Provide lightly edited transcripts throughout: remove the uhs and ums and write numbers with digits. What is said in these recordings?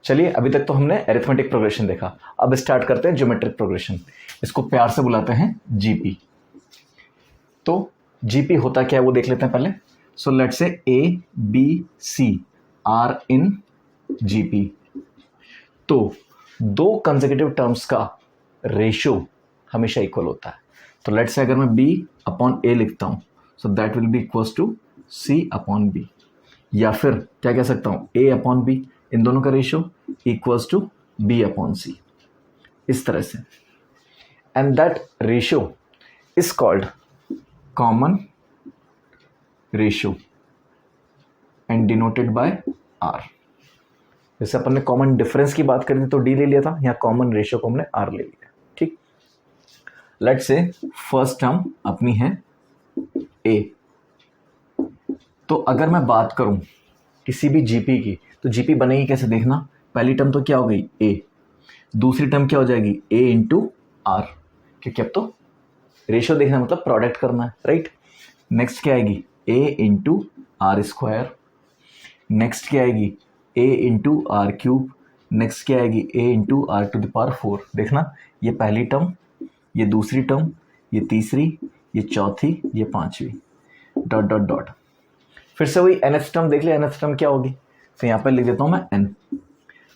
चलिए अभी तक तो हमने अरिथमेटिक प्रोग्रेशन देखा, अब स्टार्ट करते हैं ज्योमेट्रिक प्रोग्रेशन। इसको प्यार से बुलाते हैं जीपी। तो जीपी होता क्या है वो देख लेते हैं पहले। So let's say A B C are in GP. तो दो कंसेक्यूटिव टर्म्स का रेशियो हमेशा इक्वल होता है। तो लेट्स से अगर मैं b अपॉन ए लिखता हूँ so that will be equals to c upon B, या फिर क्या कह सकता हूँ a अपॉन बी, इन दोनों का ratio equals to b upon C, इस तरह से। And that ratio is called common ratio and denoted by r। जैसे अपन ने कॉमन डिफरेंस की बात करी थी तो d ले लिया था, यहाँ कॉमन रेशियो को हमने r ले लिया। ठीक, लेट्स से फर्स्ट टर्म अपनी है a। तो अगर मैं बात करूं किसी भी जीपी की तो जीपी बनेगी कैसे देखना। पहली टर्म तो क्या हो गई a, दूसरी टर्म क्या हो जाएगी a इंटू आर, क्योंकि अब तो रेशियो देखना मतलब प्रोडक्ट करना है, राइट। नेक्स्ट क्या आएगी a into are square, next क्या आएगी a into R cube, next क्या आएगी a into are to the power 4। देखना ये पहली टर्म, ये दूसरी टर्म, ये तीसरी, ये चौथी, ये पांचवी, डॉट डॉट डॉट। फिर से वही nth टर्म देख लिया, nth टर्म क्या होगी, तो यहाँ पे लिख देता हूँ मैं n।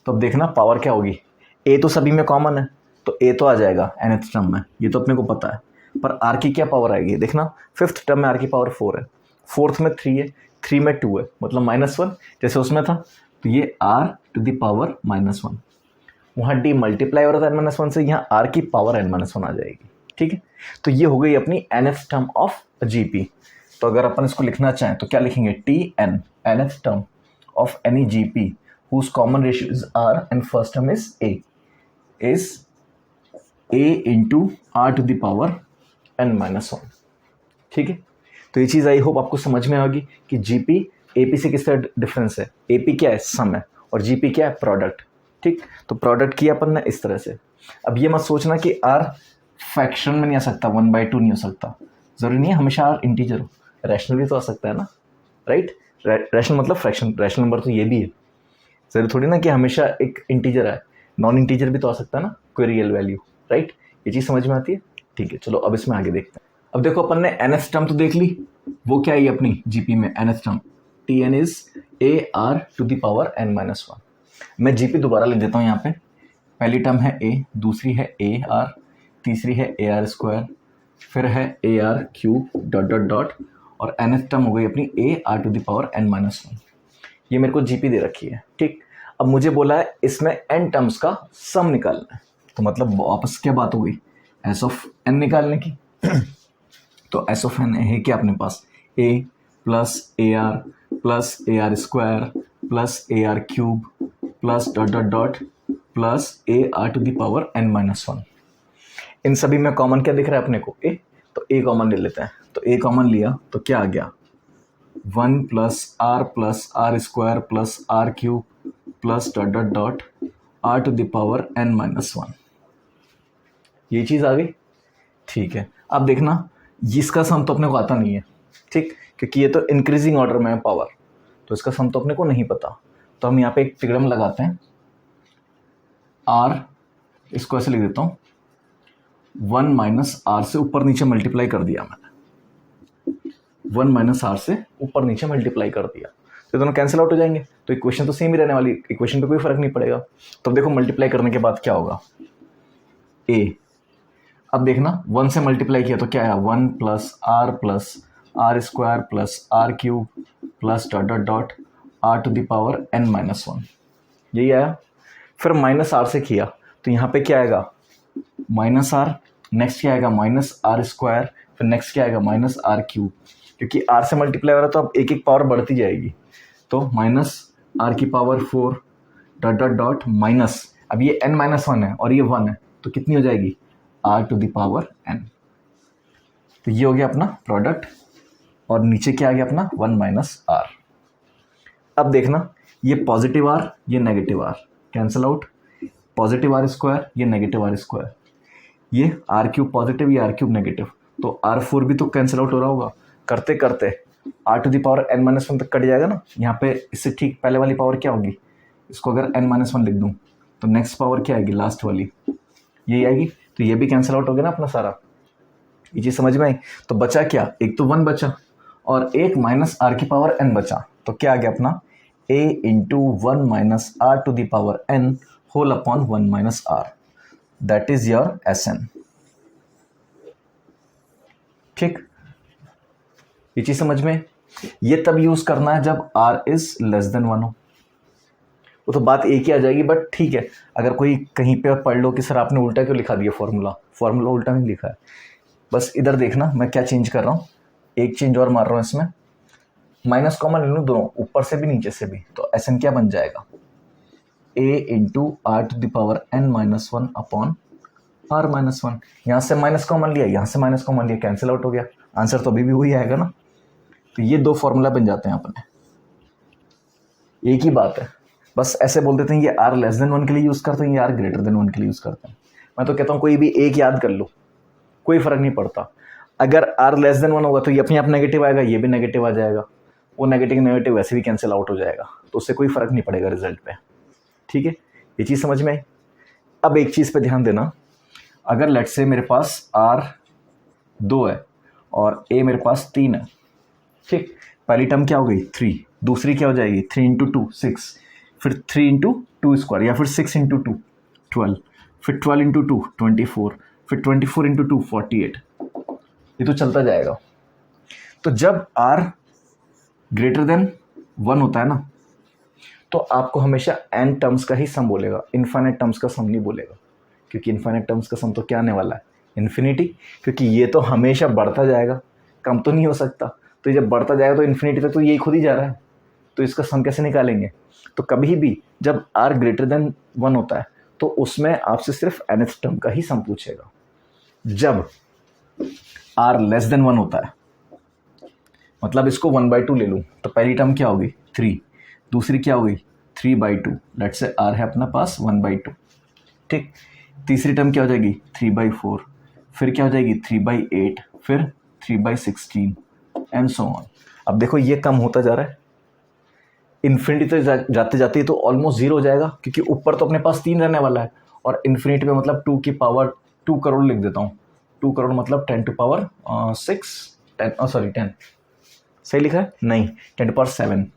तो अब देखना पावर क्या होगी, a तो सभी में कॉमन है तो a तो आ जाएगा nth टर्म में, ये तो अपने को पता है। पर r की क्या पावर आएगी, देखना फिफ्थ टर्म में r की पावर 4 है, फोर्थ में 3 है, 3 में 2 है, मतलब -1 जैसे उसमें था। तो ये r टू द पावर -1, वहाँ d मल्टीप्लाई हो रहा था n-1 से, यहाँ r की पावर n-1 आ जाएगी। ठीक है, तो ये हो गई अपनी nth टर्म ऑफ जीपी। तो अगर अपन इसको लिखना चाहें तो क्या लिखेंगे, tn nth term of any GP whose common ratio is r and first term is a is a into are to the power n-1। ठीक है, तो ये चीज़ आई होप आपको समझ में आएगी कि जीपी एपी से किसका डिफरेंस है। एपी क्या है, सम है, और जीपी क्या है, प्रोडक्ट। ठीक, तो प्रोडक्ट किया अपन ने इस तरह से। अब ये मत सोचना कि r फ्रैक्शन में नहीं आ सकता, 1/2 नहीं हो सकता, जरूरी नहीं है हमेशा r इंटीजर हो, रैशनल भी तो आ सकता है ना, राइट। रैशनल मतलब फ्रैक्शन, रैशनल नंबर तो ये भी है, जरूरी थोड़ी ना कि हमेशा एक इंटीजर आए, नॉन इंटीजर भी तो आ सकता है ना, कोई रियल वैल्यू, राइट। ये चीज़ समझ में आती है। ठीक है, चलो अब इसमें आगे देखते हैं। अब देखो अपन ने nth टर्म तो देख ली, वो क्या है अपनी जीपी में nth term, tn is a r to the power n-1। मैं जीपी दोबारा लिख देता हूँ यहाँ पे। पहली टर्म है a, दूसरी है a r, तीसरी है a r स्क्वायर, फिर है a r cube dot dot dot, और nth टर्म हो गई अपनी a r to the power n-1। ये मेरे को जीपी दे रखी है। ठीक, अब मुझे बोला है इसमें n टर्म्स का सम निकालना है, तो मतलब वापस क्या बात हो गई, s ऑफ n निकालने की। तो s ऑफ n है क्या अपने पास, a plus A are square plus A R cube plus dot dot dot plus A are to the power n-1। इन सभी में कॉमन क्या दिख रहा है अपने को, a, तो a कॉमन ले लेते हैं। तो a कॉमन लिया तो क्या आ गया, 1 plus are square plus r cube plus dot dot dot r to the power n-1। ये चीज़ आ गई। ठीक है, अब देखना इसका सम तो अपने को आता नहीं है, ठीक, क्योंकि ये तो इंक्रीजिंग ऑर्डर में है पावर, तो इसका सम तो अपने को नहीं पता। तो हम यहाँ पे एक ट्रिग्राम लगाते हैं, आर, इसको ऐसे लिख देता हूँ, 1 माइनस आर से ऊपर नीचे मल्टीप्लाई कर दिया मैंने, 1 माइनस आर से ऊपर नीचे मल्टीप्लाई कर दिया, तो दोनों कैंसिल आउट हो जाएंगे, तो इक्वेशन तो सेम ही रहने वाली, इक्वेशन पे कोई फर्क नहीं पड़ेगा। तो देखो मल्टीप्लाई करने के बाद क्या होगा, a, अब देखना 1 से मल्टीप्लाई किया तो क्या आया, 1 plus are square plus r cube plus dot dot dot r to the power n-1, यही आया। फिर माइनस आर से किया तो यहाँ पे क्या आएगा, माइनस आर, नेक्स्ट क्या आएगा माइनस आर स्क्वायर, फिर नेक्स्ट क्या आएगा माइनस आर क्यूब, क्योंकि आर से मल्टीप्लाई हो रहा है तो अब एक एक पावर बढ़ती जाएगी, तो माइनस आर की power 4 dot dot dot minus, अब ये n-1 है और ये 1 है तो कितनी हो जाएगी, r to the power n। तो ये हो गया अपना प्रोडक्ट, और नीचे क्या आ गया अपना 1 माइनस आर। अब देखना ये पॉजिटिव आर ये negative r cancel out, positive r square ये नेगेटिव आर स्क्वायर, ये आर क्यूब पॉजिटिव ये आर क्यूब नेगेटिव, तो r4 भी तो कैंसिल आउट हो रहा होगा, करते करते are to the power n-1 तक कट जाएगा ना। यहाँ पे इससे ठीक पहले वाली पावर क्या होगी, इसको अगर n-1 लिख दूँ तो नेक्स्ट पावर क्या आएगी, लास्ट वाली यही आएगी, तो ये भी कैंसिल आउट हो गया ना अपना सारा। ये चीज़ समझ में आई। तो बचा क्या, एक तो 1 बचा और एक माइनस आर की पावर n बचा, तो क्या आ गया अपना a into 1 minus are to the power n whole upon 1 minus r, that is your Sn। ठीक, ये चीज समझ में। ये तब यूज करना है जब r इज लेस देन 1 हो, वो तो बात एक ही आ जाएगी। बट ठीक है, अगर कोई कहीं पे पढ़ लो कि सर आपने उल्टा क्यों लिखा दिया फॉर्मूला उल्टा नहीं लिखा है, बस इधर देखना मैं क्या चेंज कर रहा हूँ, एक चेंज और मार रहा हूँ इसमें, माइनस कॉमन ले लूँ दोनों, ऊपर से भी नीचे से भी, तो Sn क्या बन जाएगा, a into are to the power n-1 upon r-1। यहाँ से माइनस कॉमन लिया, यहाँ से माइनस कॉमन लिया, कैंसिल आउट हो गया, आंसर तो अभी भी वही आएगा ना। तो ये दो फॉर्मूला बन जाते हैं अपने, एक ही बात है, बस ऐसे बोल देते हैं ये r लेस देन 1 के लिए यूज़ करते हैं, ये r ग्रेटर देन 1 के लिए यूज़ करते हैं। मैं तो कहता हूँ कोई भी एक याद कर लो, कोई फ़र्क नहीं पड़ता। अगर r लेस देन 1 होगा तो ये अपने आप नेगेटिव आएगा, ये भी नेगेटिव आ जाएगा, वो नेगेटिव वैसे भी कैंसिल आउट हो जाएगा, तो उससे कोई फ़र्क नहीं पड़ेगा रिजल्ट पे। ठीक है, ये चीज़ समझ में आई। अब एक चीज़ पे ध्यान देना, अगर लेट्स से मेरे पास r 2 है और a मेरे पास 3 है, ठीक, पहली टर्म क्या हो गई 3, दूसरी क्या हो जाएगी 3 इंटू 2 6, फिर 3 इंटू 2 स्क्वायर, या फिर 6 इंटू 2 12, फिर 12 इंटू 2 24, फिर 24 इंटू 2 48, ये तो चलता जाएगा। तो जब r ग्रेटर देन 1 होता है ना, तो आपको हमेशा n टर्म्स का ही सम बोलेगा, इनफाइनाइट टर्म्स का सम नहीं बोलेगा, क्योंकि इनफाइनाइट टर्म्स का सम तो क्या आने वाला है, इन्फिनिटी, क्योंकि ये तो हमेशा बढ़ता जाएगा, कम तो नहीं हो सकता। तो जब बढ़ता जाएगा तो इन्फिनिटी तक तो यही खुद ही जा रहा है, तो इसका सम कैसे निकालेंगे। तो कभी भी जब r ग्रेटर देन 1 होता है तो उसमें आपसे सिर्फ nth टर्म का ही सम पूछेगा। जब r लेस देन 1 होता है, मतलब इसको 1/2 ले लूँ, तो पहली टर्म क्या होगी 3, दूसरी क्या होगी 3/2, लेट्स से r है अपना पास 1/2, ठीक, तीसरी टर्म क्या हो जाएगी 3/4, फिर क्या हो जाएगी 3/8, फिर 3/16 एंड सो ऑन। अब देखो ये कम होता जा रहा है, इन्फिनिटी तक जाते जाते तो ऑलमोस्ट 0 हो जाएगा, क्योंकि ऊपर तो अपने पास 3 रहने वाला है, और इन्फिनिटी पे मतलब 2 की पावर 2 करोड़ लिख देता हूँ, 2 करोड़ मतलब 10 टू पावर 6 10 सॉरी 10 सही लिखा है नहीं 10 टू पावर 7,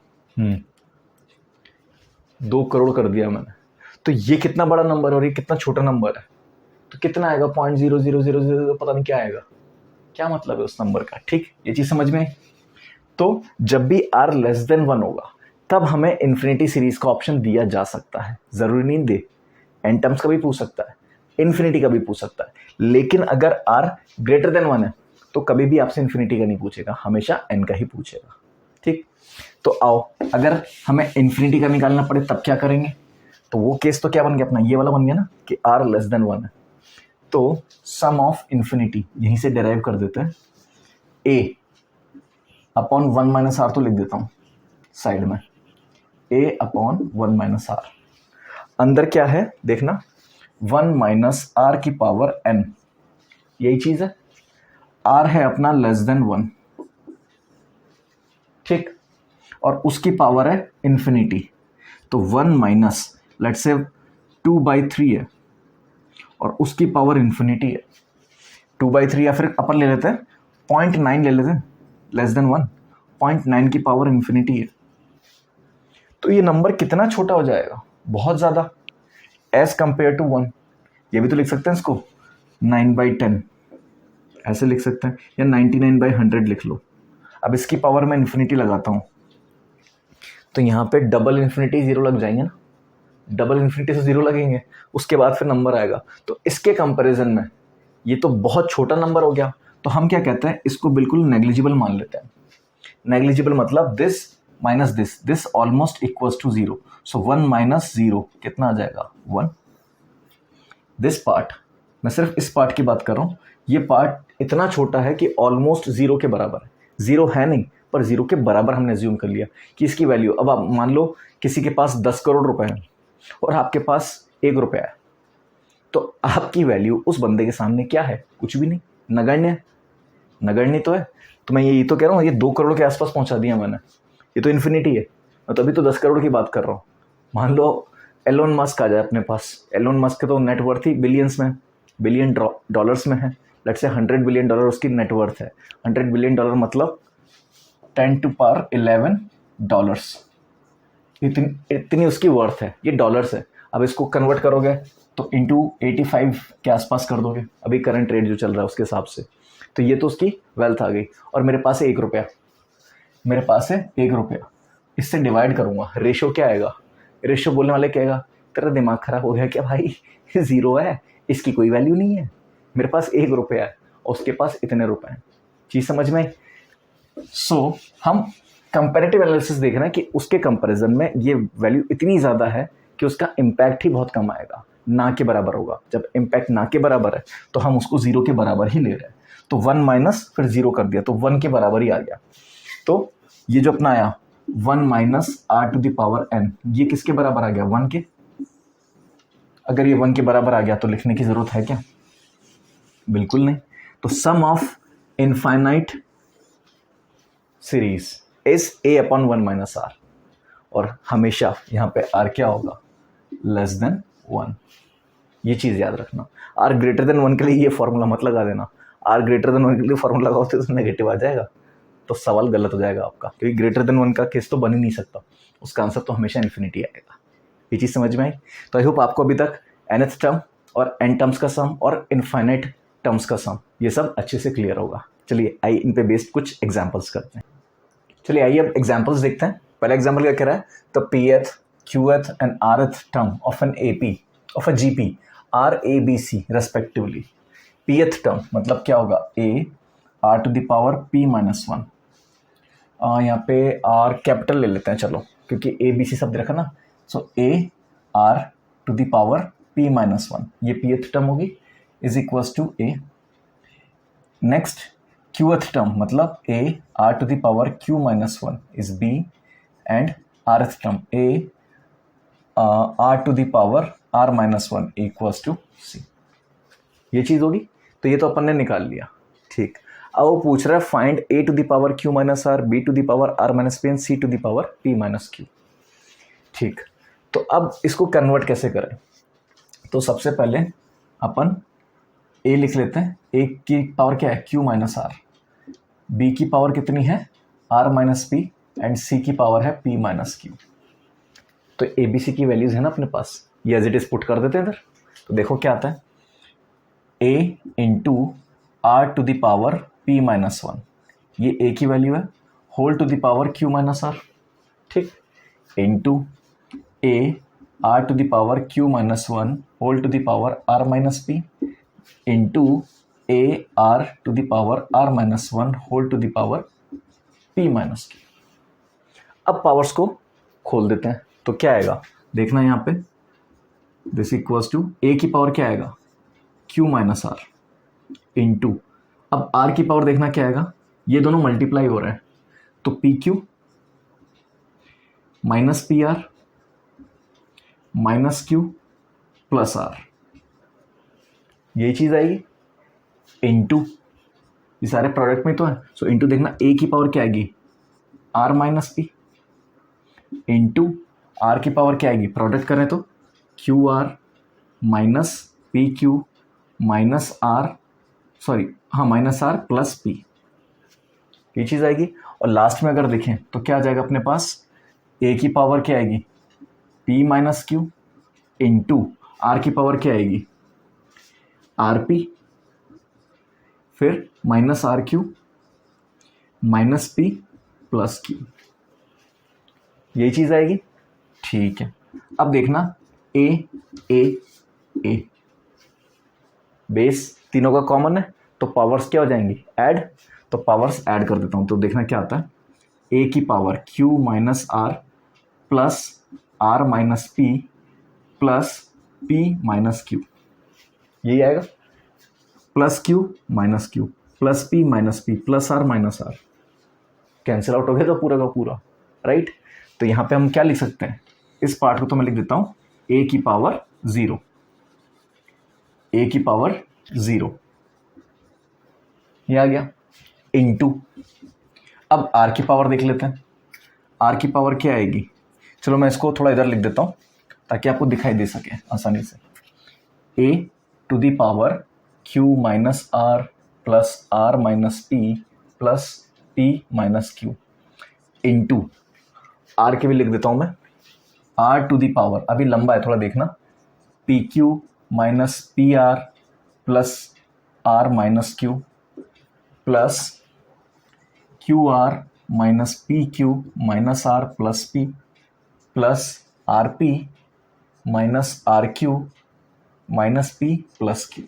2 करोड़ कर दिया मैंने। तो ये कितना बड़ा नंबर है और ये कितना छोटा नंबर है, तो कितना आएगा 0.0000, पता नहीं क्या आएगा, क्या मतलब है उस नंबर का। ठीक, ये चीज़ समझ में आई। तो जब भी r लेस देन 1 होगा तब हमें इन्फिनिटी सीरीज का ऑप्शन दिया जा सकता है, ज़रूरी नहीं दे, n टर्म्स का भी पूछ सकता है, इन्फिनिटी का भी पूछ सकता है, लेकिन अगर r ग्रेटर देन 1 है तो कभी भी आपसे इन्फिनिटी का नहीं पूछेगा, हमेशा n का ही पूछेगा। ठीक, तो आओ अगर हमें इन्फिनिटी का निकालना पड़े तब क्या करेंगे, तो वो केस तो क्या बन गया अपना, ये वाला बन गया ना कि r लेस देन 1 है, तो सम ऑफ इन्फिनिटी यहीं से डिराइव कर देते हैं, a अपॉन 1 माइनस आर तो लिख देता हूँ साइड में, a अपॉन 1 माइनस आर, अंदर क्या है देखना 1 माइनस आर की पावर n, यही चीज़ है, r है अपना लेस देन 1, ठीक, और उसकी पावर है इन्फिनिटी, तो 1 माइनस लेट्स से 2/3 है और उसकी पावर इन्फिनिटी है, 2/3 या फिर अपर ले लेते हैं 0.9 ले लेते हैं, लेस देन 1 0.9 की पावर इन्फिनिटी है, तो ये नंबर कितना छोटा हो जाएगा, बहुत ज़्यादा, एज कंपेयर टू 1। ये भी तो लिख सकते हैं इसको 9/10 ऐसे लिख सकते हैं, या 99/100 लिख लो। अब इसकी पावर में इन्फिनिटी लगाता हूँ तो यहाँ पे डबल इन्फिनिटी 0 लग जाएंगे ना, डबल इन्फिनिटी से 0 लगेंगे, उसके बाद फिर नंबर आएगा। तो इसके कंपैरिजन में ये तो बहुत छोटा नंबर हो गया, तो हम क्या कहते हैं इसको बिल्कुल नेग्लिजिबल मान लेते हैं। नेग्लिजिबल मतलब this minus this almost equals to 0, so 1 minus 0 कितना आ जाएगा 1। दिस पार्ट, मैं सिर्फ इस पार्ट की बात कर रहा हूँ, ये पार्ट इतना छोटा है कि ऑलमोस्ट 0 के बराबर है, 0 है नहीं पर 0 के बराबर हमने अज्यूम कर लिया कि इसकी वैल्यू। अब आप मान लो किसी के पास 10 करोड़ रुपए हैं और आपके पास 1 रुपया है, तो आपकी वैल्यू उस बंदे के सामने क्या है, कुछ भी नहीं, नगण्य, नगण्य तो है। तो मैं ये तो कह रहा हूँ ये 2 करोड़ के आसपास पहुंचा दिया मैंने, ये तो इन्फिनिटी है, मैं तो अभी तो 10 करोड़ की बात कर रहा हूँ, मान लो एलोन मस्क आ जाए अपने पास, एलोन मस्क के तो नेटवर्थ ही बिलियंस में, बिलियन डॉलर्स में है। लेट्स से $100 बिलियन उसकी नेटवर्थ है। $100 बिलियन मतलब 10 to the power 11 इतनी उसकी वर्थ है, ये डॉलर्स है। अब इसको कन्वर्ट करोगे तो इंटू 85 के आसपास कर दोगे, अभी करंट रेट जो चल रहा है उसके हिसाब से, तो ये तो उसकी वेल्थ आ गई। और मेरे पास है 1 रुपया, मेरे पास है 1 रुपया, इससे डिवाइड करूंगा, रेशो क्या आएगा? रेशो बोलने वाले क्या आएगा, तेरा दिमाग खराब हो गया क्या भाई, जीरो है, इसकी कोई वैल्यू नहीं है, मेरे पास 1 रुपया है और उसके पास इतने रुपए हैं। चीज समझ में आई? सो हम कंपैरेटिव एनालिसिस देख रहे हैं कि उसके कंपैरिजन में ये वैल्यू इतनी ज़्यादा है कि उसका इम्पैक्ट ही बहुत कम आएगा, ना के बराबर होगा। जब इम्पैक्ट ना के बराबर है तो हम उसको 0 के बराबर ही ले रहे हैं, तो 1 माइनस फिर 0 कर दिया तो 1 के बराबर ही आ गया। तो ये जो अपना आया 1 माइनस r⁴n, ये किसके बराबर आ गया? 1 के। अगर ये 1 के बराबर आ गया तो लिखने की जरूरत है क्या? बिल्कुल नहीं। तो sum of infinite series is a/1 minus r, और हमेशा यहाँ पे r क्या होगा? Less than 1। ये चीज याद रखना। r ग्रेटर देन 1 के लिए ये फॉर्मूला मत लगा देना, r ग्रेटर देन 1 के लिए फॉर्मूला लगाओ तो नेगेटिव आ जाएगा, तो सवाल गलत हो जाएगा आपका, क्योंकि ग्रेटर देन 1 का केस तो बन ही नहीं सकता, उसका आंसर तो हमेशा इन्फिनिटी आएगा। ये चीज समझ में आई? तो आई होप आपको अभी तक nth टर्म और n टर्म्स का सम और इनफाइनाइट टर्म्स का सम ये सब अच्छे से क्लियर होगा। चलिए आइए इन पे बेस्ड कुछ एग्जाम्पल्स करते हैं। चलिए आइए अब एग्जाम्पल्स देखते हैं। पहला एग्जाम्पल क्या कह रहा है? The pth, qth and rth term of an AP of a GP are a B c respectively. pth term मतलब क्या होगा? a r⁴p-1। यहाँ पे r कैपिटल ले लेते हैं चलो, क्योंकि ए बी सी शब्द रखा ना, सो a r⁴p-1 ये pth टर्म होगी, is equals to a। Next qth term मतलब a r⁴q-1 is b, and rth term a r⁴r-1 equals to c। ये चीज होगी, तो ये तो अपन ने निकाल लिया, ठीक। अब वो पूछ रहा है find a⁴q-r, b⁴r-p and c⁴p-q। ठीक, तो अब इसको कन्वर्ट कैसे करें? तो सबसे पहले अपन a लिख लेते हैं, a की पावर क्या है? q-r, b की पावर कितनी है? r-p, एंड c की पावर है p-q। तो ए बी सी की वैल्यूज है ना अपने पास, ये एज इट इज पुट कर देते हैं इधर। तो देखो क्या आता है, a इंटू r⁴p-1, ये a की वैल्यू है, whole to the power q-r, ठीक, into a r⁴q-1 whole to the power r-p into a r⁴r-1 whole to the power p-q। अब पावर्स को खोल देते हैं, तो क्या आएगा देखना यहाँ पे, दिस इक्वल्स टू a की पावर क्या आएगा? q-r इंटू, अब r की पावर देखना क्या आएगा, ये दोनों मल्टीप्लाई हो रहे हैं, तो pq minus pr minus q plus r, ये चीज आएगी, इंटू, ये सारे प्रोडक्ट में तो है, सो इंटू देखना a की पावर क्या आएगी? r minus p, into r की पावर क्या आएगी? प्रोडक्ट करें तो qr minus pq minus r, sorry हाँ माइनस r प्लस p, ये चीज़ आएगी। और लास्ट में अगर देखें तो क्या आ जाएगा अपने पास? a की पावर क्या आएगी? p minus q into r की पावर क्या आएगी? rp, फिर minus rq minus p plus q, ये चीज़ आएगी, ठीक है। अब देखना a a a, बेस तीनों का कॉमन है, तो पावर्स क्या हो जाएंगी? ऐड, तो पावर्स ऐड कर देता हूं, तो देखना क्या आता है, a की power q minus r plus r minus p plus p minus q, यही आएगा, plus q minus q plus p minus p plus r minus r, cancel out हो गया तो पूरा का पूरा, राइट। तो यहाँ पे हम क्या लिख सकते हैं, इस पार्ट को तो मैं लिख देता हूँ a की पावर 0, a की पावर 0, ये आ गया, इंटू, अब r की पावर देख लेते हैं, r की पावर क्या आएगी? चलो मैं इसको थोड़ा इधर लिख देता हूँ ताकि आपको दिखाई दे सके आसानी से। a to the power q minus are plus r minus p plus p minus q into r के भी लिख देता हूँ मैं, r टू द पावर, अभी लंबा है थोड़ा देखना, p q minus p r plus r minus q plus q r minus p q minus are plus p plus r p minus r q minus p plus q.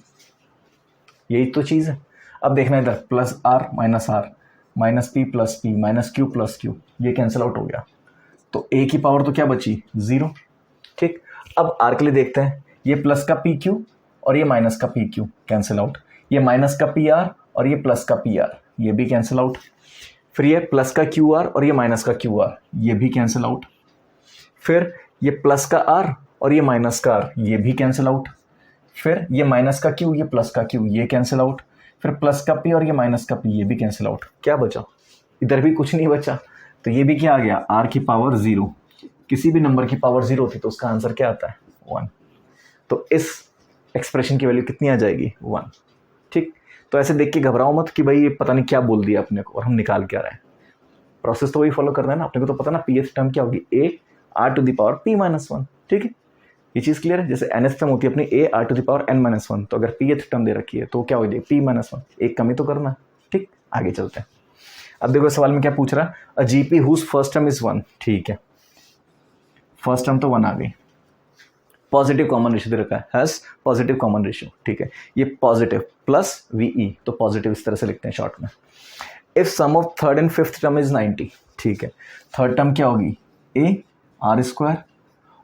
यही तो चीज़ है। अब देखना इधर, plus r minus p plus p minus q plus q, ये cancel out हो गया। तो ए की पावर तो क्या बची, 0। ठीक, अब आर के लिए देखते हैं, ये प्लस का पी क्यू और ये माइनस का पी क्यू कैंसिल आउट, ये माइनस का पी आर और ये प्लस का पी आर, ये भी कैंसिल आउट। फिर ये प्लस का क्यू आर और ये माइनस का क्यू आर, ये भी कैंसिल आउट। फिर ये प्लस का आर और ये माइनस का आर, ये भी कैंसिल आउट। फिर ये माइनस का क्यू, ये प्लस का क्यू, ये कैंसिल आउट। फिर प्लस का पी और ये माइनस का पी, ये भी कैंसिल आउट। क्या बचा, इधर भी कुछ नहीं बचा, तो ये भी क्या आ गया, आर की पावर 0। किसी भी नंबर की पावर 0 थी तो उसका आंसर क्या आता है, 1। तो इस एक्सप्रेशन की वैल्यू कितनी आ जाएगी, 1। ठीक, तो ऐसे देख के घबराओ मत कि भाई ये पता नहीं क्या बोल दिया अपने को और हम निकाल क्या रहे हैं। प्रोसेस तो वही फॉलो करना है ना, अपने को तो पता ना पी एथ टर्म क्या होगी, a are to the power p minus 1। ठीक है, ये चीज़ क्लियर है। जैसे एन एथ टर्म होती है अपनी a are to the power n minus 1, तो अगर पी एथ टर्म दे रखी है तो क्या हो जाएगी, पी माइनस 1, एक कमी तो करना है। ठीक, आगे चलते हैं। अब देखो सवाल में क्या पूछ रहा है, a GP whose first term is 1। ठीक है, फर्स्ट टर्म तो 1 आ गई, पॉजिटिव कॉमन रेशियो दे रखा है, हैज पॉजिटिव कॉमन रेशियो। ठीक है, ये पॉजिटिव प्लस वीई, तो पॉजिटिव इस तरह से लिखते हैं शॉर्ट में। If sum of third and fifth term is 90। ठीक है, थर्ड टर्म क्या होगी, ए आर स्क्वायर,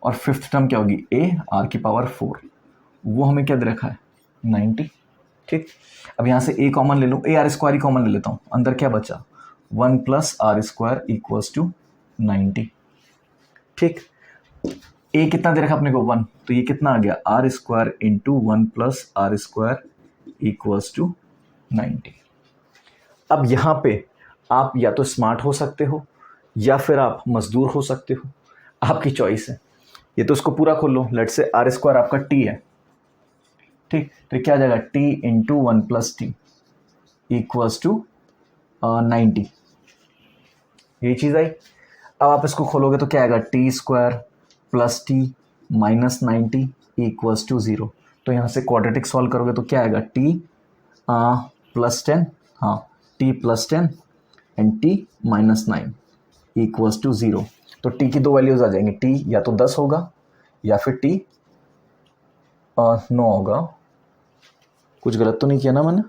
और फिफ्थ टर्म क्या होगी, ए आर की पावर 4, वो हमें क्या दे रखा है, 90। ठीक, अब यहाँ से ए कॉमन ले लो, ए आर स्क्वायर ही कॉमन ले लेता हूँ, अंदर क्या बचा, 1 plus are square equals to 90। ठीक, ए कितना दे रखा अपने को, 1, तो ये कितना आ गया, r square into 1 plus are square equals to 90। अब यहाँ पे आप या तो स्मार्ट हो सकते हो या फिर आप मजदूर हो सकते हो, आपकी चॉइस है। ये तो इसको पूरा खोल लो, लेट से आर स्क्वायर आपका टी है। ठीक, तो क्या आ जाएगा, t into 1 plus t equals to 90। ये चीज़ आई। अब आप इसको खोलोगे तो क्या आएगा, t square plus t minus 90 equals to 0। तो यहाँ से क्वाड्रेटिक सॉल्व करोगे तो क्या आएगा, टी प्लस 10, हाँ t plus 10 and t minus 9 equals to 0। तो टी की दो वैल्यूज आ जाएंगी, टी या तो 10 होगा या फिर टी 9 होगा। कुछ गलत तो नहीं किया ना मैंने,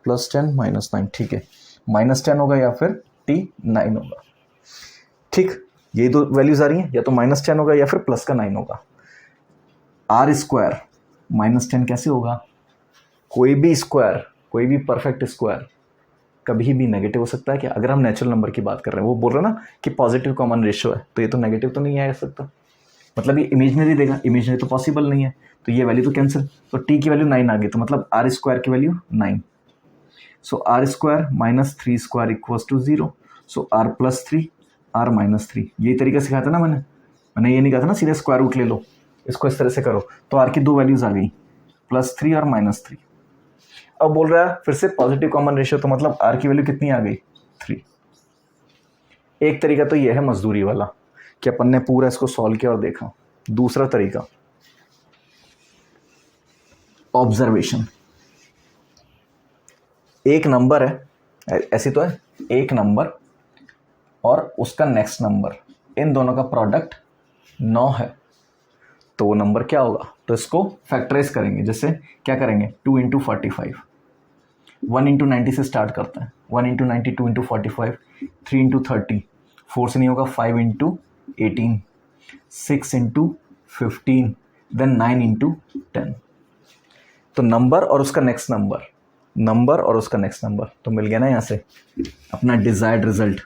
प्लस 10 माइनस 9, ठीक है, माइनस 10 होगा या फिर टी 9 होगा। ठीक, ये दो वैल्यूज आ रही हैं, या तो माइनस 10 होगा या फिर प्लस का 9 होगा। आर स्क्वायर माइनस 10 कैसे होगा, कोई भी स्क्वायर, कोई भी परफेक्ट स्क्वायर कभी भी नेगेटिव हो सकता है क्या, अगर हम नेचुरल नंबर की बात कर रहे हैं। वो बोल रहे हैं ना कि पॉजिटिव कॉमन रेशियो है, तो ये तो नेगेटिव तो नहीं आ सकता, मतलब ये इमेजनरी देगा, इमेजनरी तो पॉसिबल नहीं है, तो ये वैल्यू तो कैंसिल। तो टी की वैल्यू 9 आ गई, तो मतलब आर स्क्वायर की value 9। So r square minus 3 square equals to 0। So r plus 3 r minus 3। यही तरीका सिखाया था ना मैंने ये नहीं कहा था ना सीधे स्क्वायर रूट ले लो, इसको इस तरह से करो। तो आर की दो वैल्यूज आ गई, +3 और -3। अब बोल रहा है फिर से पॉजिटिव कॉमन रेशियो, तो मतलब आर की वैल्यू कितनी आ गई, 3। एक तरीका तो ये है मजदूरी वाला कि अपन ने पूरा इसको सॉल्व किया और देखा। दूसरा तरीका ऑब्जर्वेशन। एक नंबर है, ऐसी तो है, एक नंबर और उसका नेक्स्ट नंबर, इन दोनों का प्रोडक्ट 9 है, तो वो नंबर क्या होगा, तो इसको फैक्टराइज करेंगे। जैसे क्या करेंगे, 2 × 45, 1 × 90 से स्टार्ट करते हैं, 1 × 90, 2 × 45, 3 × 30, 4 से नहीं होगा, 5 × 18, 6 × 15, देन 9 × 10। तो नंबर और उसका नेक्स्ट नंबर, नंबर और उसका नेक्स्ट नंबर, तो मिल गया ना यहाँ से अपना डिजायर्ड रिजल्ट।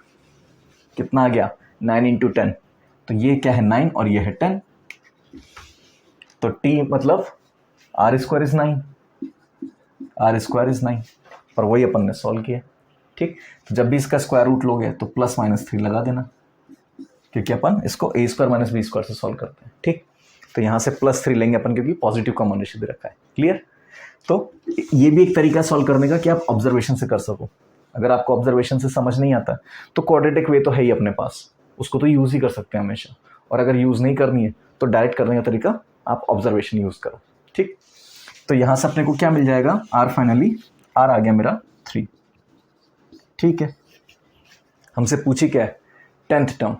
कितना आ गया, 9 × 10, तो ये क्या है 9 और ये है 10। तो टी मतलब r square is 9, r square is 9, पर वही अपन ने सॉल्व किया। ठीक, तो जब भी इसका स्क्वायर रूट लोगे तो +-3 लगा देना। क्योंकि अपन इसको ए स्क्वायर माइनस बी स्क्वायर से सॉल्व करते हैं। ठीक, तो यहाँ से +3 लेंगे अपन क्योंकि पॉजिटिव कॉमन रेशियो दे रखा है। क्लियर? तो ये भी एक तरीका सॉल्व करने का कि आप ऑब्जर्वेशन से कर सको। अगर आपको ऑब्जर्वेशन से समझ नहीं आता तो क्वाड्रेटिक वे तो है ही अपने पास, उसको तो यूज़ ही कर सकते हैं हमेशा। और अगर यूज़ नहीं करनी है तो डायरेक्ट करने का तरीका आप ऑब्जर्वेशन यूज़ करो। ठीक, तो यहाँ से अपने को क्या मिल जाएगा, आर फाइनली, आर आ गया मेरा 3। ठीक है, हमसे पूछी क्या है, 10th टर्म।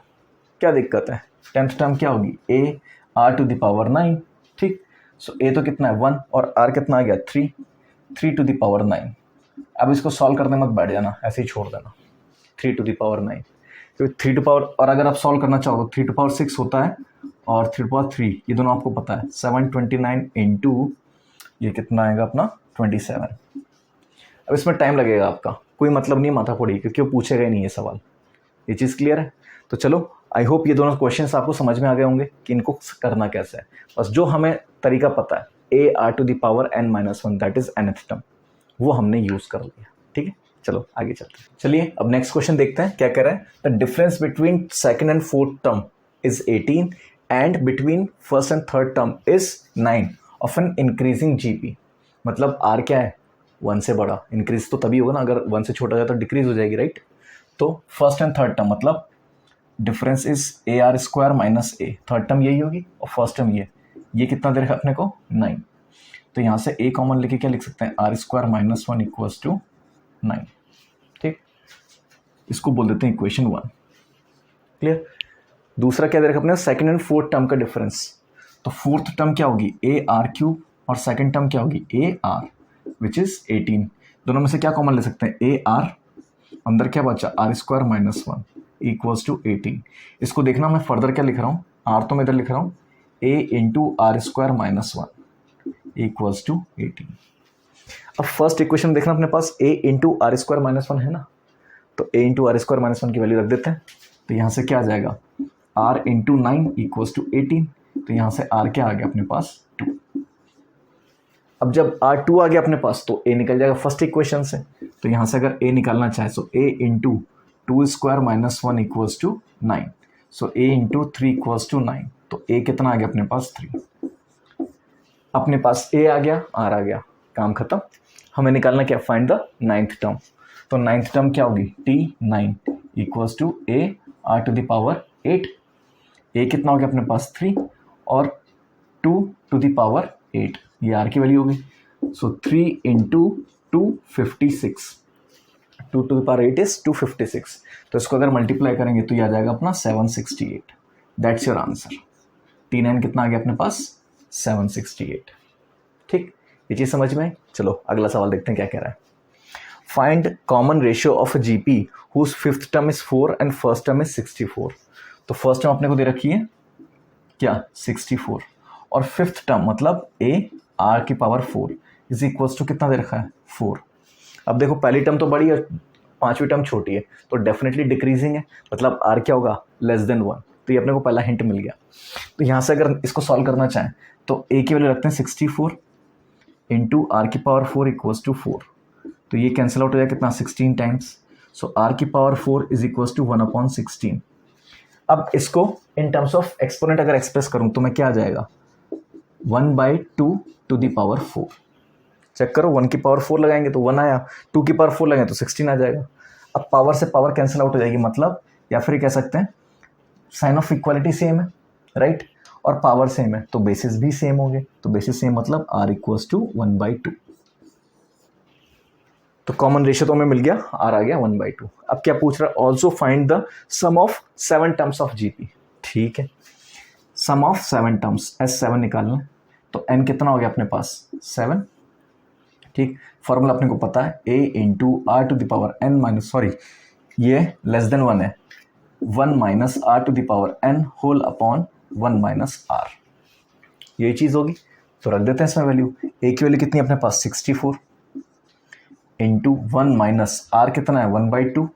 क्या दिक्कत है, 10th टर्म क्या होगी, a are to the power 9। ठीक, सो ए तो कितना है 1 और आर कितना आ गया 3 टू द पावर 9। अब इसको सॉल्व करने मत बैठ जाना, ऐसे ही छोड़ देना 3 टू द पावर 9, क्योंकि 3 टू पावर, और अगर आप सॉल्व करना चाहो तो 3 टू पावर 6 होता है और 3 टू पावर 3, ये दोनों आपको पता है। 729 इंटू ये कितना आएगा अपना 27। अब इसमें टाइम लगेगा आपका, कोई मतलब नहीं माथा फोड़ी, क्योंकि वो पूछेगा ही नहीं ये सवाल। ये चीज़ क्लियर है? तो चलो, आई होप ये दोनों क्वेश्चंस आपको समझ में आ गए होंगे कि इनको करना कैसे है। बस जो हमें तरीका पता है, a are to the power n-1, that is nth term, वो हमने यूज़ कर लिया। ठीक है, चलो आगे चलते हैं। चलिए अब नेक्स्ट क्वेश्चन देखते हैं क्या कह रहा है। The difference between second and fourth term is 18 and between first and third term is 9 of an increasing GP. मतलब आर क्या है, 1 से बड़ा। इंक्रीज तो तभी होगा ना, अगर 1 से छोटा जाए तो डिक्रीज हो जाएगी, राइट? तो फर्स्ट एंड थर्ड टर्म मतलब difference is A R square minus A, third term यही होगी और फर्स्ट टर्म ये कितना दे रखा है अपने को 9। तो यहाँ से ए कॉमन लेके क्या लिख सकते हैं, r square minus 1 equals to 9। ठीक, इसको बोल देते हैं इक्वेशन 1। क्लियर? दूसरा क्या दे रखा अपने, सेकंड एंड फोर्थ टर्म का डिफरेंस। तो फोर्थ टर्म क्या होगी, ए आर क्यूब, और सेकंड टर्म क्या होगी, ए आर, विच इज 18। दोनों में से क्या कॉमन ले सकते हैं, ए आर, अंदर क्या बचा, r square minus 1 equals to 18। इसको देखना मैं फर्दर क्या लिख रहा हूँ, आर तो मैं इधर लिख रहा हूँ A into are square minus 1 equals to 18। अब फर्स्ट इक्वेशन देखना अपने पास, A into are square minus 1 है ना, तो A into are square minus 1 की वैल्यू रख देते हैं। तो यहाँ से क्या आ जाएगा, आर इंटू 9 इक्वल्स टू 18। तो यहाँ से आर क्या आ गया अपने पास 2। अब जब आर 2 आ गया अपने पास तो ए निकल जाएगा फर्स्ट इक्वेशन से। तो यहाँ से अगर ए निकालना चाहे तो A into 2 square minus 1 equals to 9। So A into 3 equals to 9। तो ए कितना आ गया अपने पास 3। अपने पास ए आ गया, आर आ गया, काम खत्म। हमें निकालना क्या, फाइंड द 9th टर्म। तो 9th टर्म क्या होगी, T9 equals to a are to the power 8। A कितना हो गया अपने पास 3 और 2 टू द पावर 8, ये आर की वैल्यू होगी। So 3 into 256, 2 to the power 8 is 256। तो इसको अगर मल्टीप्लाई करेंगे तो ये आ जाएगा अपना 768। That's your answer. T9 कितना आ गया अपने पास 768। ठीक, ये चीज़ समझ में? चलो अगला सवाल देखते हैं क्या कह रहा है। Find common ratio of GP whose fifth term is 4 and first term is 64। तो फर्स्ट टर्म अपने को दे रखी है क्या 64, और फिफ्थ टर्म मतलब ए आर की पावर 4 इज इक्वल्स टू कितना दे रखा है 4। अब देखो पहली टर्म तो बड़ी है, पांचवी टर्म छोटी है, तो डेफिनेटली डिक्रीजिंग है, मतलब आर क्या होगा लेस देन 1। तो ये अपने को पहला हिंट मिल गया। तो यहाँ से अगर इसको सॉल्व करना चाहें तो ए की वैल्यू रखते हैं 64 इंटू आर की पावर 4 इक्वल्स टू 4। तो ये कैंसिल आउट हो जाएगा कितना 16 टाइम्स। सो आर की पावर 4 इज इक्वल्स टू 1/16। अब इसको इन टर्म्स ऑफ एक्सपोनेंट अगर एक्सप्रेस करूं तो मैं क्या आ जाएगा 1/2 टू द पावर 4। चेक करो, 1 की पावर 4 लगाएंगे तो 1 आया, 2 की पावर 4 लगाएंगे तो 16 आ जाएगा। अब पावर से पावर कैंसिल आउट हो जाएगी, मतलब या फिर कह सकते हैं साइन ऑफ इक्वालिटी सेम है, राइट, और पावर सेम है तो बेसिस भी सेम हो गए। तो बेसिस सेम मतलब आर इक्वल्स टू 1/2। तो कॉमन रेशियो तो हमें मिल गया, आर आ गया 1/2। अब क्या पूछ रहा है, also find the sum of 7 terms of GP. ठीक है, सम ऑफ 7 टर्म्स, S7 निकालना है। तो n कितना हो गया अपने पास 7। ठीक, फॉर्मूला अपने को पता है a into are to the power n minus, sorry ये लेस देन 1 है, 1 minus are to the power n whole upon 1 minus r, यही चीज़ होगी। तो रख देते हैं इसमें वैल्यू। a की वैल्यू कितनी अपने पास 64 इंटू 1 माइनस आर कितना है 1/2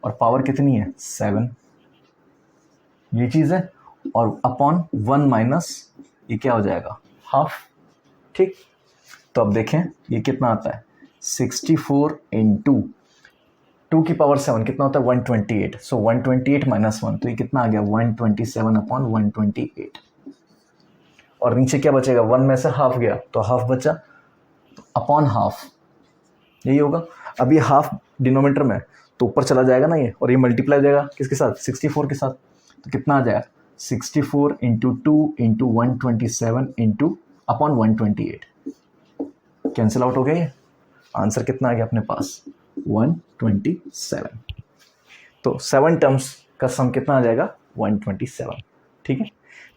और पावर कितनी है 7, ये चीज़ है, और अपॉन 1 माइनस ये क्या हो जाएगा हाफ। ठीक, तो अब देखें ये कितना आता है 64 इंटू टू की पावर 7 कितना होता है 128, सो 128 माइनस 1, तो ये कितना आ गया 127 अपॉन 128, और नीचे क्या बचेगा 1 में से हाफ गया तो हाफ बचा, तो अपॉन हाफ यही होगा। अब ये हाफ डिनोमिनेटर में तो ऊपर चला जाएगा ना ये, और ये मल्टीप्लाई हो जाएगा किसके साथ 64 के साथ, तो कितना आ जाएगा 64 into 2 into 127 into upon 128, cancel out हो गया ये, आंसर कितना आ गया अपने पास 127। तो 7 टर्म्स का सम कितना आ जाएगा 127, ठीक है।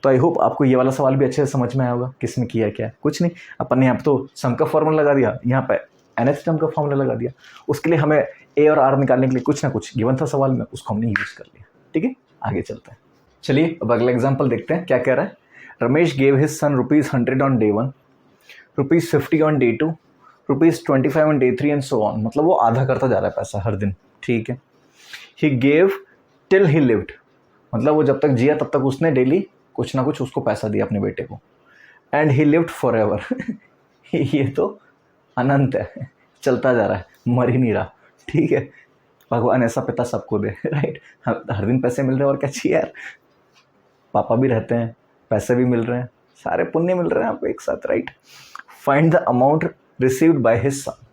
तो आई होप आपको ये वाला सवाल भी अच्छे से समझ में आया होगा, किसने किया क्या, कुछ नहीं, अपन ने यहाँ पे तो सम का फॉर्मूला लगा दिया, यहाँ पे NH टर्म का फॉर्मूला लगा दिया, उसके लिए हमें A और R निकालने के लिए कुछ ना कुछ गिवन था सवाल में, उसको हमने यूज कर लिया, ठीक है। आगे चलते हैं, चलिए अब अगला एग्जाम्पल देखते हैं क्या कह रहा है। Ramesh gave his son ₹100 on day 1, ₹50 on day 2, ₹25 on day 3 and so on, मतलब वो आधा करता जा रहा है पैसा हर दिन, ठीक है। He gave till he lived, मतलब वो जब तक जिया तब तक उसने डेली कुछ ना कुछ उसको पैसा दिया अपने बेटे को, and he lived for ever ये तो अनंत है, चलता जा रहा है, मर ही नहीं रहा, ठीक है। भगवान ऐसा पिता सबको दे, राइट, हर दिन पैसे मिल रहे हैं और क्या चाहिए यार, पापा भी रहते हैं, पैसे भी मिल रहे हैं, सारे पुण्य मिल रहे हैं आपको एक साथ, right. Find the amount received by his son,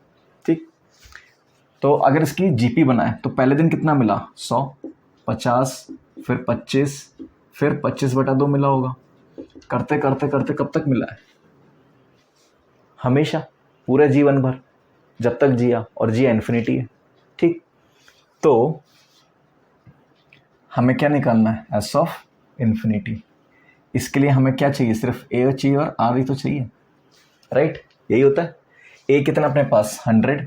ठीक। तो अगर इसकी जीपी बनाए तो पहले दिन कितना मिला 100, 50, फिर 25, फिर 25/2 मिला होगा, करते करते करते कब तक मिला है, हमेशा, पूरे जीवन भर, जब तक जिया, और जिया इन्फिनिटी है, ठीक। तो हमें क्या निकालना है एस ऑफ इन्फिनिटी, इसके लिए हमें क्या चाहिए, सिर्फ ए चाहिए और आर ही तो चाहिए, राइट, यही होता है। ए कितना अपने पास 100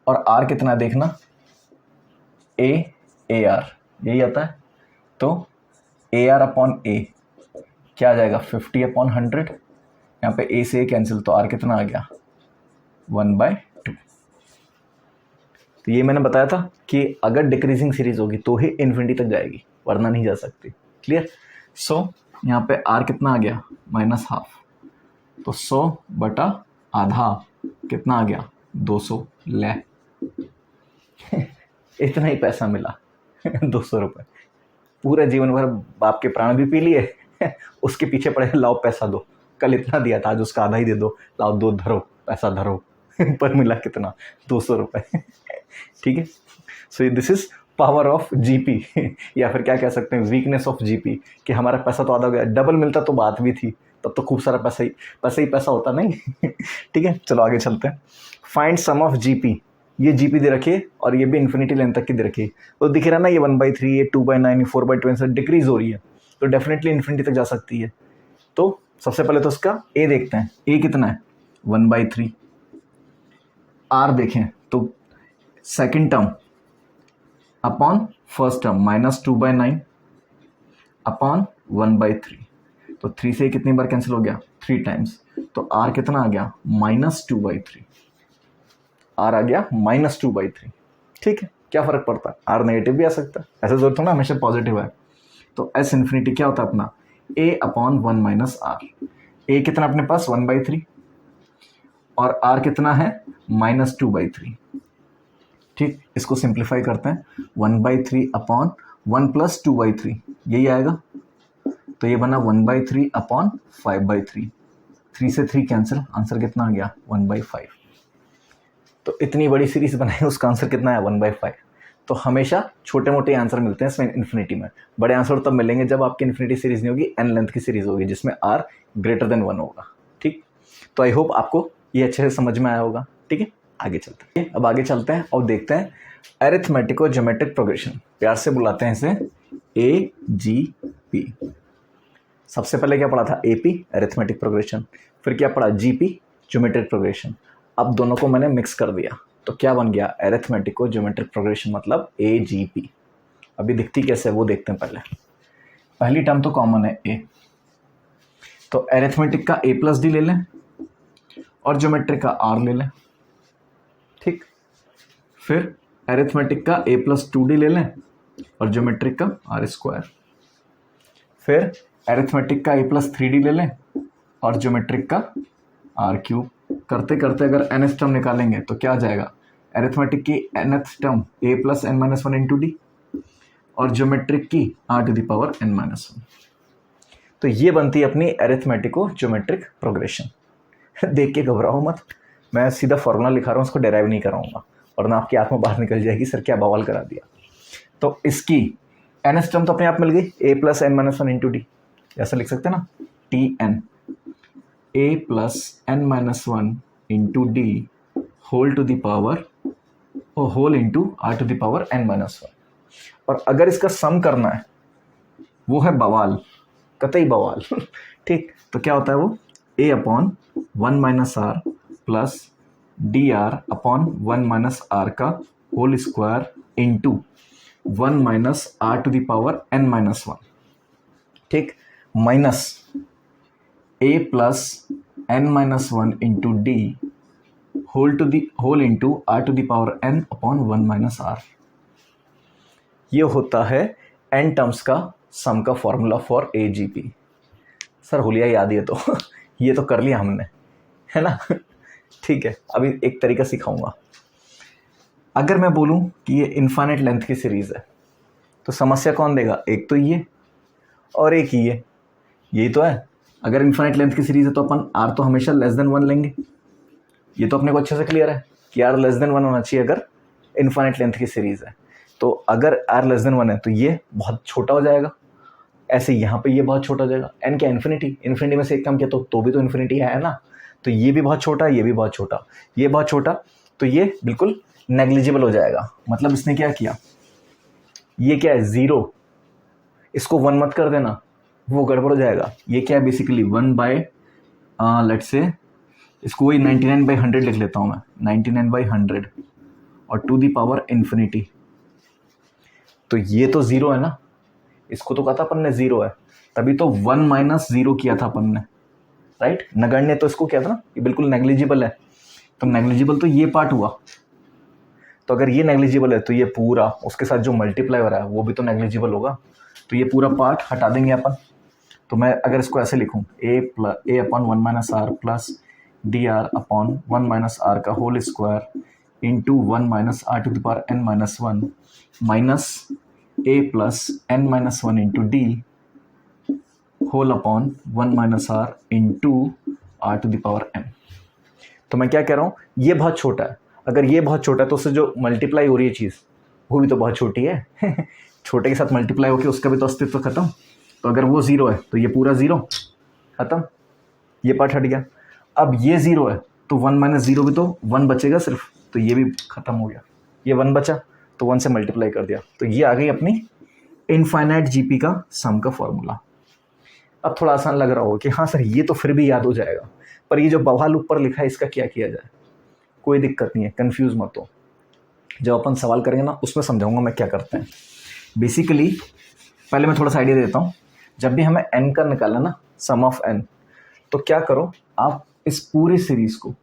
और आर कितना देखना ए आर, यही आता है। तो ए आर अपॉन ए क्या आ जाएगा 50 अपॉन 100, यहाँ पे ए से ए कैंसिल, तो आर कितना आ गया 1/2। तो ये मैंने बताया था कि अगर डिक्रीजिंग सीरीज होगी तो ही इन्फिनिटी तक जाएगी, वरना नहीं जा सकती, क्लियर। सो यहाँ पे आर कितना आ गया -12, तो 100/आधा कितना आ गया 200, ले इतना ही पैसा मिला 200 रुपये, पूरे जीवन भर बाप के प्राण भी पी लिए उसके पीछे पड़े लाओ पैसा दो, कल इतना दिया था आज उसका आधा ही दे दो, लाओ दो धरो पैसा धरो पर मिला कितना 200 रुपये ठीक है। So this is power of GP या फिर क्या कह सकते हैं वीकनेस ऑफ जीपी, कि हमारा पैसा तो आधा हो गया, डबल मिलता तो बात भी थी, तब तो खूब सारा पैसा होता नहीं ठीक है। चलो आगे चलते हैं। फाइंड सम ऑफ जीपी, ये जीपी दे रखिए और ये भी इन्फिनिटी लेंथ तक की दे रखिए, तो दिख रहा है ना ये 1/3, ये 2/9, 4/20 डिक्रीज हो रही है, तो डेफिनेटली इन्फिनिटी तक जा सकती है। तो सबसे पहले तो इसका ए देखते हैं, ए कितना है 1/3, आर देखें तो second term upon first term -2/9 upon 1/3, तो 3 से कितनी बार कैंसिल हो गया 3 टाइम्स, तो आर कितना आ गया -2/3, आर आ गया -2/3, ठीक है। क्या फर्क पड़ता है, आर नेगेटिव भी आ सकता है, ऐसा जरूरत ना हमेशा पॉजिटिव है। तो एस इन्फिनिटी क्या होता है अपना a अपॉन 1 - आर, ए कितना अपने पास 1/3 और आर कितना है -2/3, ठीक। इसको सिंप्लीफाई करते हैं 1/3 अपॉन 1 + 2/3, यही आएगा, तो ये बना 1/3 अपॉन 5/3, 3 से 3 कैंसिल, आंसर कितना आ गया 1/5। तो इतनी बड़ी सीरीज बनाई उसका आंसर कितना है 1/5। तो हमेशा छोटे मोटे आंसर मिलते हैं इसमें इन्फिनिटी में, बड़े आंसर तब मिलेंगे जब आपकी इन्फिनिटी सीरीज नहीं होगी, n लेंथ की सीरीज होगी जिसमें r ग्रेटर देन 1 होगा, ठीक। तो आई होप आपको ये अच्छे से समझ में आया होगा, ठीक है। आगे चलते हैं, अब आगे चलते हैं और देखते हैं अरिथमेटिको ज्योमेट्रिक प्रोग्रेशन, प्यार से बुलाते हैं इसे AGP। सबसे पहले क्या पढ़ा था AP अरिथमेटिक प्रोग्रेशन, फिर क्या पढ़ा GP ज्योमेट्रिक प्रोग्रेशन, अब दोनों को मैंने मिक्स कर दिया तो क्या बन गया अरिथमेटिको ज्योमेट्रिक प्रोग्रेशन मतलब AGP। अभी दिखती कैसे है वो देखते हैं। पहली टर्म तो कॉमन है A, तो अरिथमेटिक का A + D ले लें और ज्योमेट्रिक का R ले लें, ठीक। फिर अरिथमेटिक का A + 2D ले लें और ज्योमेट्रिक का R², फिर अरिथमेटिक का A + 3D ले लें और ज्योमेट्रिक का R³ करते करते अगर nth टर्म निकालेंगे तो क्या आ जाएगा अरिथमेटिक की nth term a plus N minus one into d, और ज्योमेट्रिक की r to the power n minus one. तो ये बनती है अपनी अरिथमेटिको ज्योमेट्रिक प्रोग्रेशन। देख के घबराओ मत, मैं सीधा फॉर्मूला लिखा रहा हूँ, उसको डेराइव नहीं कराऊंगा, और ना आपकी आंख में बाहर निकल जाएगी सर क्या बवाल करा दिया। तो इसकी nth टर्म तो अपने आप मिल गई, a plus N minus one into d, ऐसा लिख सकते हैं ना, t n a plus N minus one into D whole to the power whole into are to the power n minus one. और अगर इसका सम करना है वो है बवाल, कतई बवाल। ठीक, तो क्या होता है वो, a upon one minus are plus D R upon one minus are का whole square into one minus are to the power n minus one. ठीक, minus a plus N minus one into D whole into are to the power n upon one minus R. ये होता है n terms का सम का formula for AGP। Sir हुलिया याद है तो ये तो कर लिया हमने, है ना। ठीक है, अभी एक तरीका सिखाऊंगा। अगर मैं बोलूं कि ये इनफाइनाइट लेंथ की सीरीज है तो समस्या कौन देगा, एक तो ये और एक ही ये, यही तो है। अगर इनफाइनाइट लेंथ की सीरीज है तो अपन r तो हमेशा लेस देन वन लेंगे, ये तो अपने को अच्छे से क्लियर है कि r लेस देन वन होना चाहिए अगर इनफाइनाइट लेंथ की सीरीज है। तो अगर r लेस देन वन है तो ये बहुत छोटा हो जाएगा, ऐसे यहाँ पे ये बहुत छोटा हो जाएगा। n क्या इन्फिनिटी, इन्फिनिटी में से एक कम किया तो भी तो इन्फिनिटी है ना, तो ये भी बहुत छोटा, ये भी बहुत छोटा, ये बहुत छोटा, तो ये बिल्कुल नेग्लिजिबल हो जाएगा। मतलब इसने क्या किया, ये क्या है जीरो, इसको वन मत कर देना, वो गड़बड़ हो जाएगा। ये क्या है बेसिकली वन बाय लेट से, इसको वही 99/100 लिख लेता हूँ मैं, 99/100 और टू दी पावर इन्फिनिटी। तो ये तो जीरो है ना, इसको तो कहा था अपन ने जीरो है, तभी तो वन माइनस जीरो किया था अपन ने, राइट। नगण्य तो इसको क्या था ना, ये बिल्कुल नेग्लिजिबल है, तो नेग्लिजिबल तो ये पार्ट हुआ। तो अगर ये नेग्लिजिबल है तो ये पूरा उसके साथ जो मल्टीप्लाई हो रहा है वो भी तो नेग्लिजिबल होगा, तो ये पूरा पार्ट हटा देंगे अपन। तो मैं अगर इसको ऐसे लिखूं, a upon one minus are plus D R upon one minus are का whole square into one minus are to the power n minus one minus a plus N minus one into D whole upon one minus are into are to the power n। तो मैं क्या कह रहा हूँ, ये बहुत छोटा है, अगर ये बहुत छोटा है तो उससे जो मल्टीप्लाई हो रही है चीज़ वो भी तो बहुत छोटी है। छोटे के साथ मल्टीप्लाई होकर उसका भी तो अस्तित्व खत्म। तो अगर वो ज़ीरो है तो ये पूरा ज़ीरो खत्म, ये पार्ट हट गया। अब ये ज़ीरो है तो वन माइनस ज़ीरो भी तो वन बचेगा सिर्फ, तो ये भी ख़त्म हो गया, ये वन बचा तो वन से मल्टीप्लाई कर दिया। तो ये आ गई अपनी इनफाइनाइट जीपी का सम का फॉर्मूला। अब थोड़ा आसान लग रहा होगा कि हाँ सर ये तो फिर भी याद हो जाएगा, पर ये जो बवाल ऊपर लिखा है इसका क्या किया जाए। कोई दिक्कत नहीं है, कंफ्यूज मत हो, जब अपन सवाल करेंगे ना उसमें समझाऊंगा मैं क्या करते हैं। बेसिकली पहले मैं थोड़ा सा आइडिया देता हूँ। जब भी हमें n का निकालना ना, सम ऑफ n, तो क्या करो आप इस पूरी सीरीज को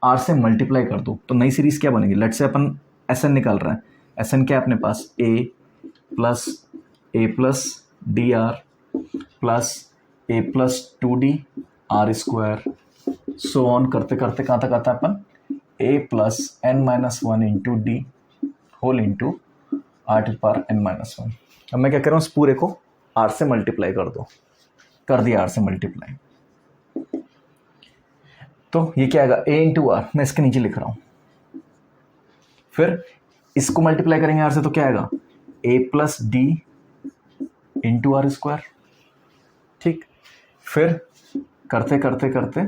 r से मल्टीप्लाई कर दो, तो नई सीरीज क्या बनेगी। लेट से अपन Sn निकाल रहे हैं, Sn क्या है अपने पास, a plus D r plus a plus two d are square, so on करते करते कहाँ तक आता है अपन, a plus N minus one into D whole into are to power n minus one. अब मैं क्या कर रहा हूँ, इस पूरे को r से मल्टीप्लाई कर दो, कर दिया r से मल्टीप्लाई, तो ये क्या आएगा a इंटू आर, मैं इसके नीचे लिख रहा हूँ। फिर इसको मल्टीप्लाई करेंगे r से तो क्या आएगा, a plus D into are square. ठीक, फिर करते करते करते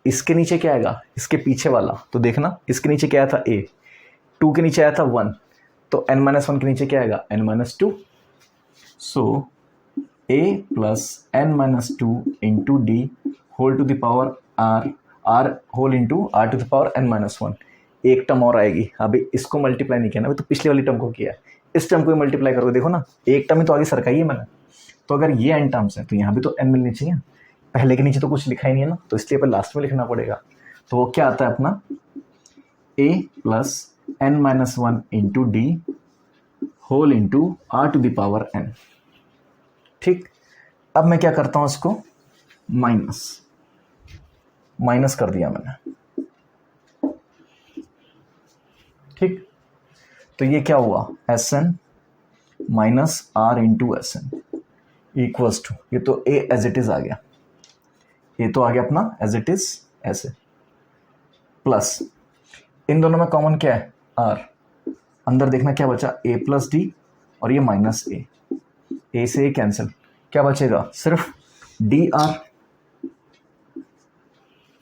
इसके नीचे क्या आएगा, इसके पीछे वाला, तो देखना इसके नीचे क्या आया था a, टू के नीचे आया था वन, तो n माइनस वन के नीचे क्या आएगा, n minus two. So a plus N minus two into D whole to the power r whole into are to the power n minus one. एक टर्म और आएगी, अभी इसको मल्टीप्लाई नहीं किया ना, अभी तो पिछले वाली टर्म को किया, इस टर्म को मल्टीप्लाई करोगे, देखो ना एक टर्म ही तो आगे सरकाई है मैंने। तो अगर ये n टर्म्स है तो यहाँ भी तो n मिलनी चाहिए, पहले के नीचे तो कुछ लिखा ही नहीं है ना, तो इसलिए पर लास्ट में लिखना पड़ेगा। तो वो क्या आता है अपना, a plus N minus one into D whole into are to the power n। ठीक, अब मैं क्या करता हूँ, इसको माइनस कर दिया मैंने, ठीक, तो ये क्या हुआ, s n minus are into s n equals to, ये तो ए एज इट इज आ गया, ये तो आ गया अपना एज इट इज ऐसे, प्लस इन दोनों में कॉमन क्या है, आर, अंदर देखना क्या बचा, ए प्लस डी और ये माइनस ए से ए कैंसिल, क्या बचेगा, सिर्फ डी आर,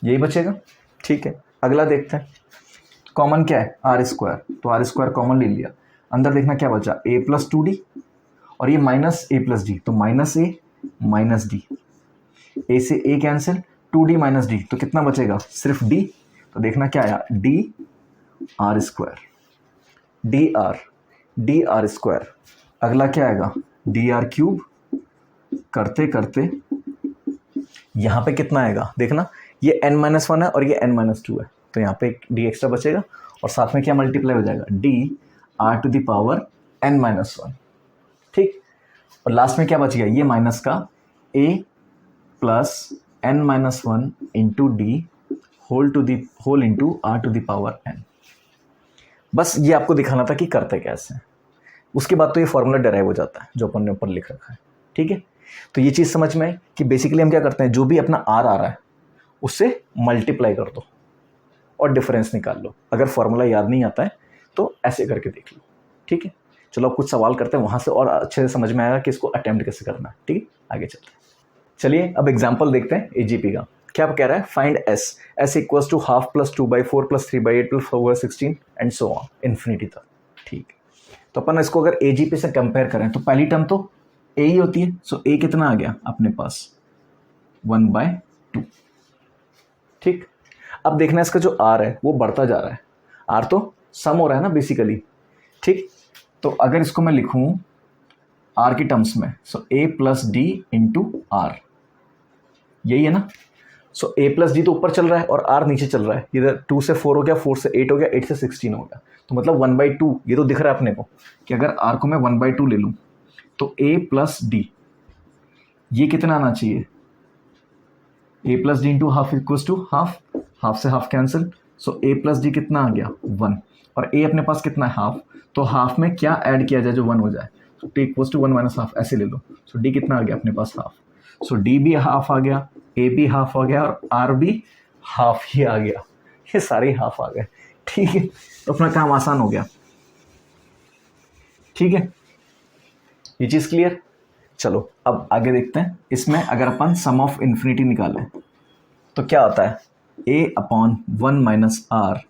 यही बचेगा। ठीक है, अगला देखते हैं, कॉमन क्या है, आर स्क्वायर, तो आर स्क्वायर कॉमन ले लिया, अंदर देखना क्या बचा, ए प्लस टू डी और ये माइनस ए प्लस डी, तो minus A minus D, A से A cancel, two D minus D, तो कितना बचेगा, सिर्फ डी, तो देखना क्या आया, D are square, D are square. अगला क्या आएगा, डी आर क्यूब, करते करते यहाँ पे कितना आएगा, देखना ये n माइनस वन है और ये n माइनस टू है, तो यहाँ पे डी एक्स्ट्रा बचेगा और साथ में क्या मल्टीप्लाई हो जाएगा, d r to the power n minus one. ठीक, और लास्ट में क्या बच गया, ये माइनस का a plus n minus one into D whole into are to the power n। बस ये आपको दिखाना था कि करते कैसे, उसके बाद तो ये फॉर्मूला डेराइव हो जाता है जो अपन ने ऊपर लिख रखा है। ठीक है, तो ये चीज़ समझ में आई कि बेसिकली हम क्या करते हैं, जो भी अपना आर आ रहा है उससे मल्टीप्लाई कर दो और डिफरेंस निकाल लो, अगर फॉर्मूला याद नहीं आता है तो ऐसे करके देख लो। ठीक है, चलो अब कुछ सवाल करते हैं, वहाँ से और अच्छे से समझ में आएगा कि इसको अटेम्प्ट कैसे करना है। ठीक है, आगे चलते हैं। चलिए अब एग्जाम्पल देखते हैं एजीपी का। क्या कह रहा है, find s equals to half plus 2/4 plus 3/8 plus 4/16 and so on infinity तक। ठीक, तो अपन इसको अगर एजीपी से कंपेयर करें तो पहली टर्म तो ए ही होती है, सो ए कितना आ गया अपने पास 1/2। ठीक, अब देखना इसका जो आर है वो बढ़ता जा रहा है, आर तो सम हो रहा है ना बेसिकली। ठीक, तो अगर इसको मैं लिखूं आर की टर्म्स में, सो A plus D into are, यही है ना। सो ए प्लस डी तो ऊपर चल रहा है और आर नीचे चल रहा है, इधर 2 से 4 हो गया, 4 से 8 हो गया, 8 से 16 हो गया, तो मतलब 1/2 ये तो दिख रहा है अपने को कि अगर आर को मैं 1/2 ले लूं तो ए प्लस डी ये कितना आना चाहिए, A plus D into half equals to half, half से half cancel, so A plus D कितना आ गया 1 और ए अपने पास कितना है हाफ, तो हाफ में क्या ऐड किया जाए जो 1 हो जाए, so T equals to 1 minus half, ऐसे ले लो। सो डी कितना आ गया अपने पास हाफ, सो डी भी हाफ आ गया, ए भी हाफ आ गया और आर भी हाफ ही आ गया, ये सारे हाफ आ गए। ठीक है, तो अपना काम आसान हो गया। ठीक है, ये चीज़ क्लियर। चलो अब आगे देखते हैं, इसमें अगर अपन सम ऑफ इन्फिनिटी निकालें तो क्या होता है, A upon 1 minus are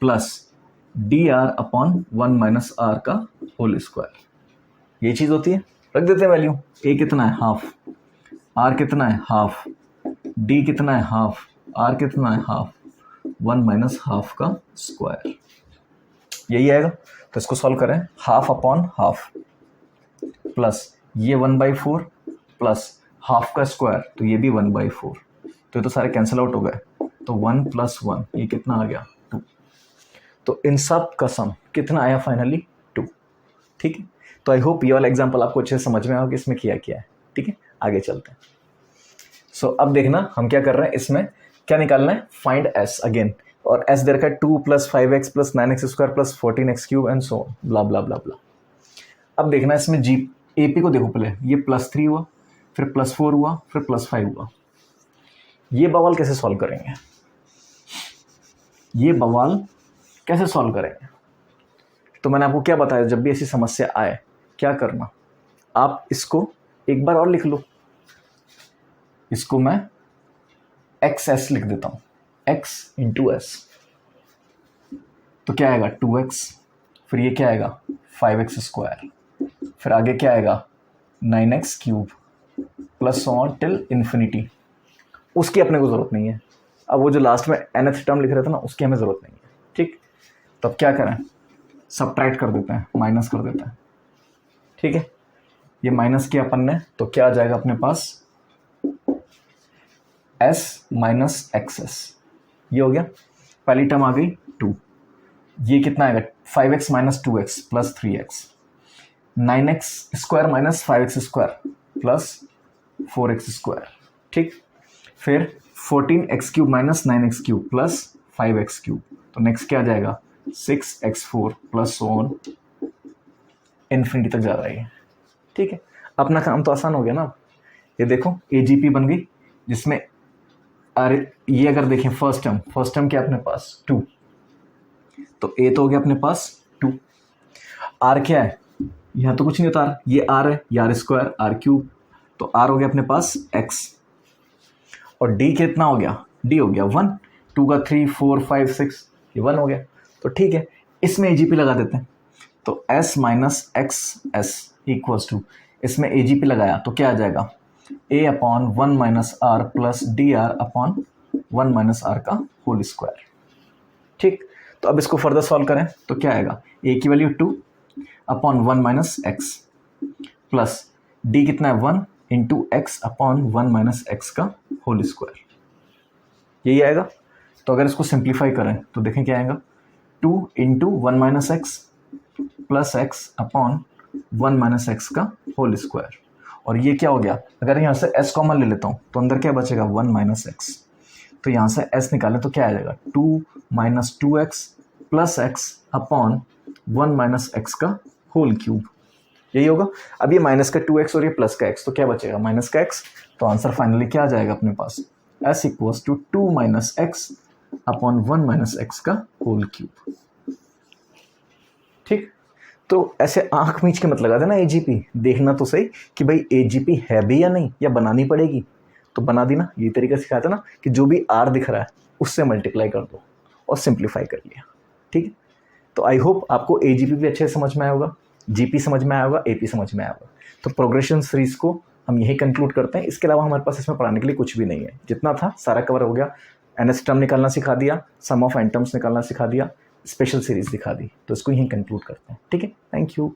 plus D R upon 1 minus are का होल स्क्वायर, ये चीज़ होती है। रख देते हैं वैल्यू, ए कितना है हाफ, आर कितना है हाफ, डी कितना है हाफ, आर कितना है हाफ, 1 माइनस हाफ का स्क्वायर, यही आएगा। तो इसको सॉल्व करें, हाफ अपॉन हाफ प्लस ये 1/4 प्लस हाफ का स्क्वायर, तो ये भी 1/4, तो ये तो सारे कैंसिल आउट हो गए, तो 1 + 1 ये कितना आ गया 2, तो इन सब का सम कितना आया फाइनली 2। ठीक है, तो आई होप ये वाला एग्जाम्पल आपको अच्छे से समझ में आया कि इसमें किया क्या है। ठीक है, आगे चलते हैं। सो अब देखना हम क्या कर रहे हैं, इसमें क्या निकालना है, फाइंड एस अगेन, और एस दे रखा है 2 + 5x + 9x² + 14x³ and so ब्ला ब्ला ब्ला ब्ला। अब देखना इसमें जी एपी को देखो, पहले ये +3 हुआ, फिर +4 हुआ, फिर +5 हुआ, ये बवाल कैसे सॉल्व करेंगे, ये बवाल कैसे सॉल्व करेंगे। तो मैंने आपको क्या बताया, जब भी ऐसी समस्या आए क्या करना, आप इसको एक बार और लिख लो, इसको मैं XS लिख देता हूँ, x × s, तो क्या आएगा 2x, फिर ये क्या आएगा 5x², फिर आगे क्या आएगा 9x³ plus on till infinity, उसकी अपने को ज़रूरत नहीं है। अब वो जो लास्ट में nth टर्म लिख रहे थे ना, उसकी हमें ज़रूरत नहीं है। ठीक, तो अब क्या करें, सबट्रैक्ट कर देते हैं, माइनस कर देते हैं। ठीक है, ये माइनस किया अपन ने, तो क्या आ जाएगा अपने पास s - xs, ये हो गया, पहली टर्म आ गई 2, ये कितना आएगा 5x - 2x + 3x, 9x² - 5x² + 4x²। ठीक, फिर 14x³ - 9x³ + 5x³, तो नेक्स्ट क्या आ जाएगा 6x4 plus so on infinity तक जा रहा है। ठीक है, अपना काम तो आसान हो गया ना। ये देखो AGP बन गई, जिसमें अरे ये अगर देखें फर्स्ट टर्म क्या अपने पास 2, तो A तो हो गया अपने पास 2। R क्या है, यहाँ तो कुछ नहीं होता, ये R है, ये R² R3, तो R हो गया अपने पास X। और D कितना हो गया, D हो गया 1, 2 का 3 4 5 6, ये 1 हो गया। तो ठीक है, इसमें AGP लगा देते हैं। तो S minus x s equals to, इसमें AGP लगाया तो क्या आ जाएगा, A/1 minus are plus DR/1 minus are का होल स्क्वायर। ठीक, तो अब इसको फर्दर सॉल्व करें तो क्या आएगा, A की value 2/1 minus x plus D कितना है 1 इंटू x/1 माइनस एक्स का होल स्क्वायर, यही आएगा। तो अगर इसको सिंप्लीफाई करें तो देखें क्या आएगा, 2 into 1 minus x plus x/1 minus x का होल स्क्वायर। और ये क्या हो गया, अगर यहाँ से s कॉमन ले लेता हूँ तो अंदर क्या बचेगा 1 माइनस एक्स, तो यहाँ से s निकालें तो क्या आ जाएगा 2 minus 2x plus x/1 minus x का होल क्यूब, यही होगा। अब ये माइनस का 2x और ये प्लस का x, तो क्या बचेगा माइनस का x। तो आंसर फाइनली क्या आ जाएगा अपने पास, s equals to 2 minus x/1 minus x का होल क्यूब। ठीक, तो ऐसे आंख मीच के मत लगा देना AGP, देखना तो सही कि भाई AGP है भी या नहीं, या बनानी पड़ेगी। तो बना दी ना, ये तरीका सिखाया था ना कि जो भी R दिख रहा है उससे मल्टीप्लाई कर दो और सिंप्लीफाई कर लिया। ठीक है, तो आई होप आपको AGP भी अच्छे से समझ में आया होगा, GP समझ में आया होगा, AP समझ में आया होगा। तो प्रोग्रेशन सीरीज को हम यही कंक्लूड करते हैं। इसके अलावा हमारे पास इसमें पढ़ाने के लिए कुछ भी नहीं है, जितना था सारा कवर हो गया। NS टर्म निकालना सिखा दिया, सम ऑफ n टर्म्स निकालना सिखा दिया, स्पेशल सीरीज दिखा दी, तो इसको यहीं कंक्लूड करते हैं। ठीक है, थैंक यू।